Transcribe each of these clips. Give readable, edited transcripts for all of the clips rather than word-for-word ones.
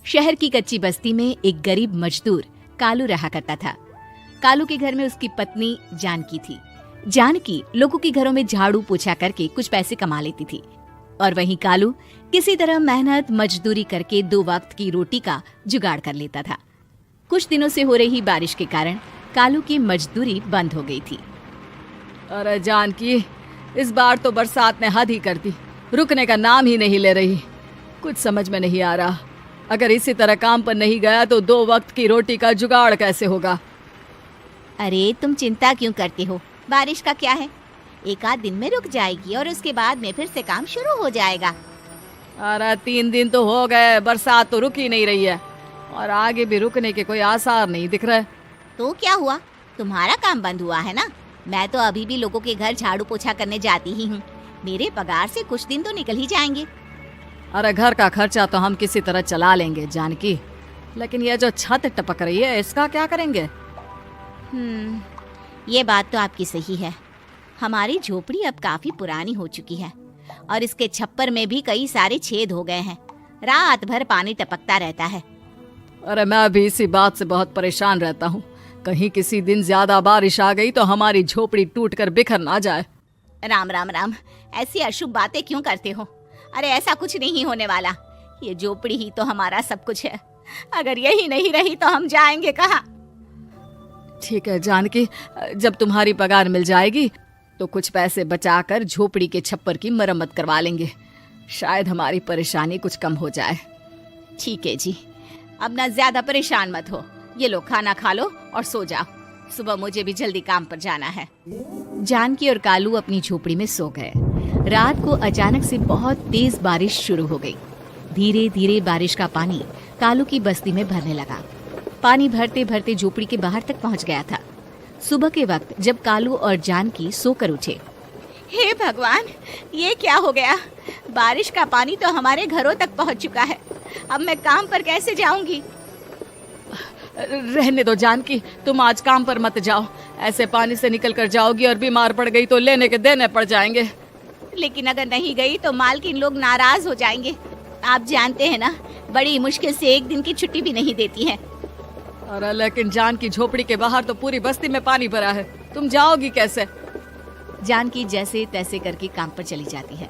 शहर की कच्ची बस्ती में एक गरीब मजदूर कालू रहा करता था। कालू के घर में उसकी पत्नी जानकी थी। जानकी लोगों के घरों में झाड़ू पोछा करके कुछ पैसे कमा लेती थी और वहीं कालू किसी तरह मेहनत मजदूरी करके 2 वक्त की रोटी का जुगाड़ कर लेता था। कुछ दिनों से हो रही बारिश के कारण कालू की मजदूरी बंद हो गई थी। अरे जानकी, इस बार तो बरसात ने हद ही कर दी, रुकने का नाम ही नहीं ले रही। कुछ समझ में नहीं आ रहा, अगर इसी तरह काम पर नहीं गया तो 2 वक्त की रोटी का जुगाड़ कैसे होगा। अरे तुम चिंता क्यों करते हो, बारिश का क्या है, 1 आध दिन में रुक जाएगी और उसके बाद में फिर से काम शुरू हो जाएगा। अरे 3 दिन तो हो गए, बरसात तो रुक ही नहीं रही है और आगे भी रुकने के कोई आसार नहीं दिख रहे। तो क्या हुआ, तुम्हारा काम बंद हुआ है ना? मैं तो अभी भी लोगों के घर झाड़ू पोछा करने जाती ही हूँ। मेरे पगार से कुछ दिन तो निकल ही जाएंगे। अरे घर का खर्चा तो हम किसी तरह चला लेंगे जानकी, लेकिन ये जो छत टपक रही है इसका क्या करेंगे? ये बात तो आपकी सही है। हमारी झोपड़ी अब काफी पुरानी हो चुकी है और इसके छप्पर में भी कई सारे छेद हो गए हैं। रात भर पानी टपकता रहता है। अरे मैं भी इसी बात से बहुत परेशान रहता हूँ, कहीं किसी दिन ज्यादा बारिश आ गई तो हमारी झोपड़ी टूटकर बिखर ना जाए। राम राम राम, ऐसी अशुभ बातें क्यों करते हो? अरे ऐसा कुछ नहीं होने वाला, ये झोपड़ी ही तो हमारा सब कुछ है। अगर यही नहीं रही तो हम जाएंगे कहाँ? ठीक है जानकी, जब तुम्हारी पगार मिल जाएगी तो कुछ पैसे बचाकर झोपड़ी के छप्पर की मरम्मत करवा लेंगे, शायद हमारी परेशानी कुछ कम हो जाए। ठीक है जी, अब ना ज्यादा परेशान मत हो। ये लो खाना खा लो और सो जाओ, सुबह मुझे भी जल्दी काम पर जाना है। जानकी और कालू अपनी झोपड़ी में सो गए। रात को अचानक से बहुत तेज बारिश शुरू हो गई। धीरे धीरे बारिश का पानी कालू की बस्ती में भरने लगा। पानी भरते भरते झोपड़ी के बाहर तक पहुंच गया था। सुबह के वक्त जब कालू और जानकी सोकर उठे, हे भगवान, ये क्या हो गया? बारिश का पानी तो हमारे घरों तक पहुंच चुका है। अब मैं काम पर कैसे जाऊंगी? रहने दो जानकी, तुम आज काम पर मत जाओ। ऐसे पानी से निकल कर जाओगी और बीमार पड़ गई तो लेने के देने पड़ जाएंगे। लेकिन अगर नहीं गई तो मालकिन लोग नाराज हो जाएंगे। आप जानते हैं ना, बड़ी मुश्किल से 1 दिन की छुट्टी भी नहीं देती है। अरे लेकिन जानकी, झोपड़ी के बाहर तो पूरी बस्ती में पानी भरा है, तुम जाओगी कैसे? जानकी जैसे तैसे करके काम पर चली जाती है,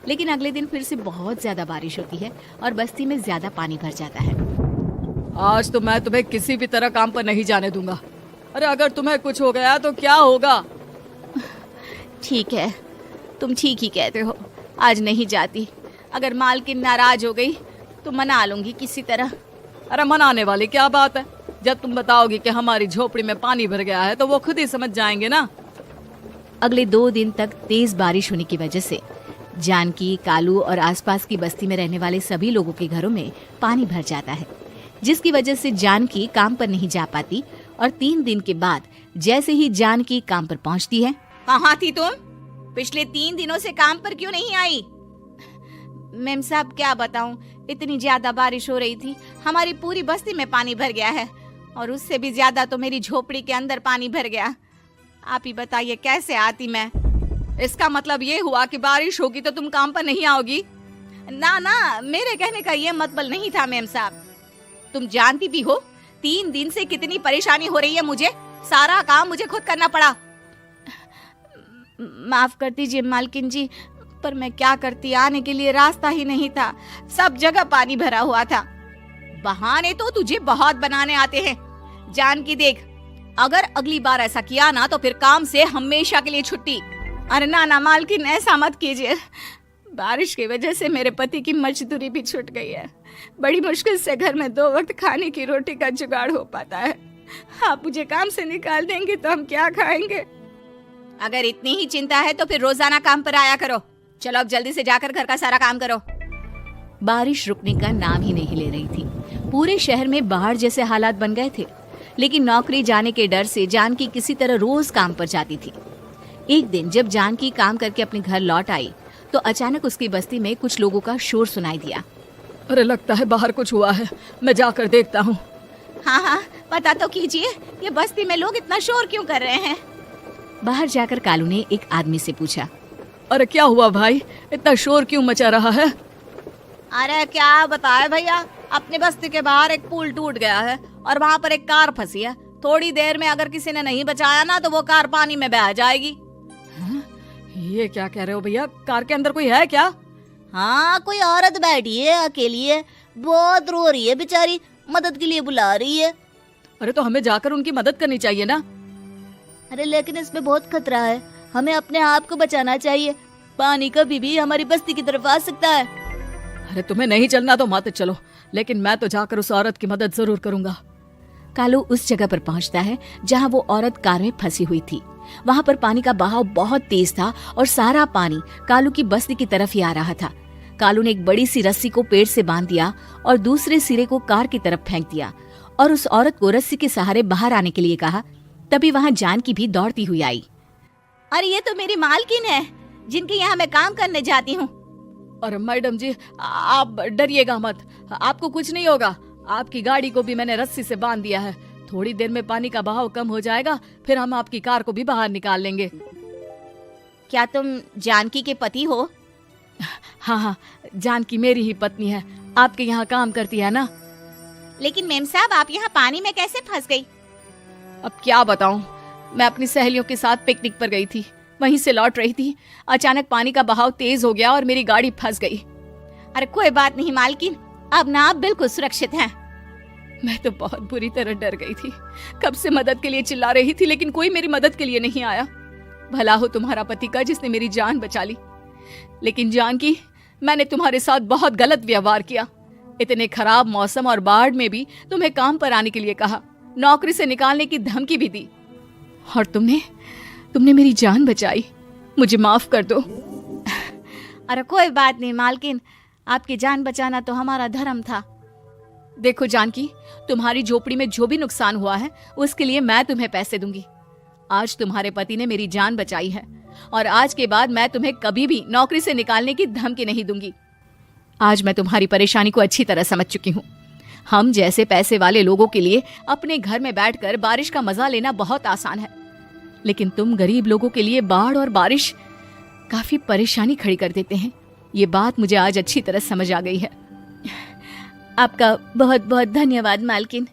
लेकिन अगले दिन फिर से बहुत ज्यादा बारिश होती है और बस्ती में ज्यादा पानी भर जाता है। आज तो मैं तुम्हें किसी भी तरह काम पर नहीं जाने दूंगा। अरे अगर तुम्हें कुछ हो गया तो क्या होगा? ठीक है, तुम ठीक ही कहते हो, आज नहीं जाती। अगर मालकिन नाराज हो गई तो मना लूंगी किसी तरह। अरे मनाने वाली क्या बात है, जब तुम बताओगी कि हमारी झोपड़ी में पानी भर गया है तो वो खुद ही समझ जाएंगे ना। अगले 2 दिन तक तेज बारिश होने की वजह से जानकी, कालू और आसपास की बस्ती में रहने वाले सभी लोगों के घरों में पानी भर जाता है, जिसकी वजह से जानकी काम पर नहीं जा पाती। और 3 दिन के बाद जैसे ही जानकी काम पर पहुंचती है, कहाँ थी तुम? पिछले 3 दिनों से काम पर क्यों नहीं आई? मेम साहब क्या बताऊं, इतनी ज्यादा बारिश हो रही थी, हमारी पूरी बस्ती में पानी भर गया है और उससे भी ज्यादा तो मेरी झोपड़ी के अंदर पानी भर गया। आप ही बताइए कैसे आती मैं? इसका मतलब ये हुआ कि बारिश होगी तो तुम काम पर नहीं आओगी? ना ना, मेरे कहने का ये मतलब नहीं था मेम साहब। तुम जानती भी हो 3 दिन से कितनी परेशानी हो रही है मुझे, सारा काम मुझे खुद करना पड़ा। माफ कर दीजिए मालकिन जी, पर मैं क्या करती, आने के लिए रास्ता ही नहीं था, सब जगह पानी भरा हुआ था। बहाने तो तुझे बहुत बनाने आते हैं। जानकी देख, अगर अगली बार ऐसा किया ना तो फिर काम से हमेशा के लिए छुट्टी। अरे ना ना मालकिन, ऐसा मत कीजिए। बारिश की वजह से मेरे पति की मजदूरी भी छूट गई है। बड़ी मुश्किल से घर में 2 वक्त खाने की रोटी का जुगाड़ हो पाता है। आप मुझे काम से निकाल देंगे तो हम क्या खाएंगे? अगर इतनी ही चिंता है तो फिर रोजाना काम पर आया करो। चलो अब जल्दी से जाकर घर का सारा काम करो। बारिश रुकने का नाम ही नहीं ले रही थी। पूरे शहर में बाढ़ जैसे हालात बन गए थे, लेकिन नौकरी जाने के डर से जानकी किसी तरह रोज काम पर जाती थी। एक दिन जब जानकी काम करके अपने घर लौट आई तो अचानक उसकी बस्ती में कुछ लोगों का शोर सुनाई दिया। अरे लगता है बाहर कुछ हुआ है, मैं जाकर देखता हूँ। हाँ हाँ, पता तो कीजिए, ये बस्ती में लोग इतना शोर क्यों कर रहे हैं? बाहर जाकर कालू ने एक आदमी से पूछा, अरे क्या हुआ भाई, इतना शोर क्यों मचा रहा है? अरे क्या बताए भैया, अपनी बस्ती के बाहर एक पुल टूट गया है और वहाँ पर एक कार फंसी है। थोड़ी देर में अगर किसी ने नहीं बचाया ना तो वो कार पानी में बह जाएगी। ये क्या कह रहे हो भैया? कार के अंदर कोई है क्या? हाँ, कोई औरत बैठी है, अकेली है, बहुत रो रही है बेचारी, मदद के लिए बुला रही है। अरे तो हमें जाकर उनकी मदद करनी चाहिए ना। अरे लेकिन इसमें बहुत खतरा है, हमें अपने आप को बचाना चाहिए। पानी कभी भी हमारी बस्ती की तरफ आ सकता है। अरे तुम्हें नहीं चलना तो मत चलो, लेकिन मैं तो जाकर उस औरत की मदद जरूर करूंगा। कालू उस जगह पर पहुंचता है जहां वो औरत कार में फंसी हुई थी। वहां पर पानी का बहाव बहुत तेज था और सारा पानी कालू की बस्ती की तरफ ही आ रहा था। कालू ने एक बड़ी सी रस्सी को पेड़ से बांध दिया और दूसरे सिरे को कार की तरफ फेंक दिया और उस औरत को रस्सी के सहारे बाहर आने के लिए कहा। तभी वहां जानकी भी दौड़ती हुई आई। अरे ये तो मेरी मालकिन है जिनके यहाँ मैं काम करने जाती हूँ। और मैडम जी, आप डरिएगा मत, आपको कुछ नहीं होगा। आपकी गाड़ी को भी मैंने रस्सी से बांध दिया है। थोड़ी देर में पानी का बहाव कम हो जाएगा, फिर हम आपकी कार को भी बाहर निकाल लेंगे। क्या तुम जानकी के पति हो? हाँ हाँ, जानकी मेरी ही पत्नी है, आपके यहाँ काम करती है ना। लेकिन मेम साहब, आप यहाँ पानी में कैसे फंस गई? अब क्या बताऊं, मैं अपनी सहेलियों के साथ पिकनिक पर गई थी, वहीं से लौट रही थी। अचानक पानी का बहाव तेज हो गया और मेरी गाड़ी फंस गई। अरे कोई बात नहीं मालकिन, अब ना आप बिल्कुल सुरक्षित हैं। मैं तो बहुत बुरी तरह डर गई थी। कब से मदद के लिए चिल्ला रही थी, लेकिन कोई मेरी मदद के लिए नहीं आया। भला हो तुम्हारा पति का जिसने मेरी जान बचा ली। लेकिन जानकी, मैंने तुम्हारे साथ बहुत गलत व्यवहार किया। इतने खराब मौसम और बाढ़ में भी तुम्हें काम पर आने के लिए कहा, नौकरी से निकालने की धमकी भी दी, और तुमने मेरी जान बचाई। मुझे माफ कर दो। अरे कोई बात नहीं मालकिन, आपकी जान बचाना तो हमारा धर्म था। देखो जानकी, तुम्हारी झोपड़ी में जो भी नुकसान हुआ है उसके लिए मैं तुम्हें पैसे दूंगी। आज तुम्हारे पति ने मेरी जान बचाई है और आज के बाद मैं तुम्हें कभी भी नौकरी से निकालने की धमकी नहीं दूंगी। आज मैं तुम्हारी परेशानी को अच्छी तरह समझ चुकी हूँ। हम जैसे पैसे वाले लोगों के लिए अपने घर में बैठकर बारिश का मजा लेना बहुत आसान है, लेकिन तुम गरीब लोगों के लिए बाढ़ और बारिश काफी परेशानी खड़ी कर देते हैं। ये बात मुझे आज अच्छी तरह समझ आ गई है। आपका बहुत बहुत धन्यवाद मालकिन।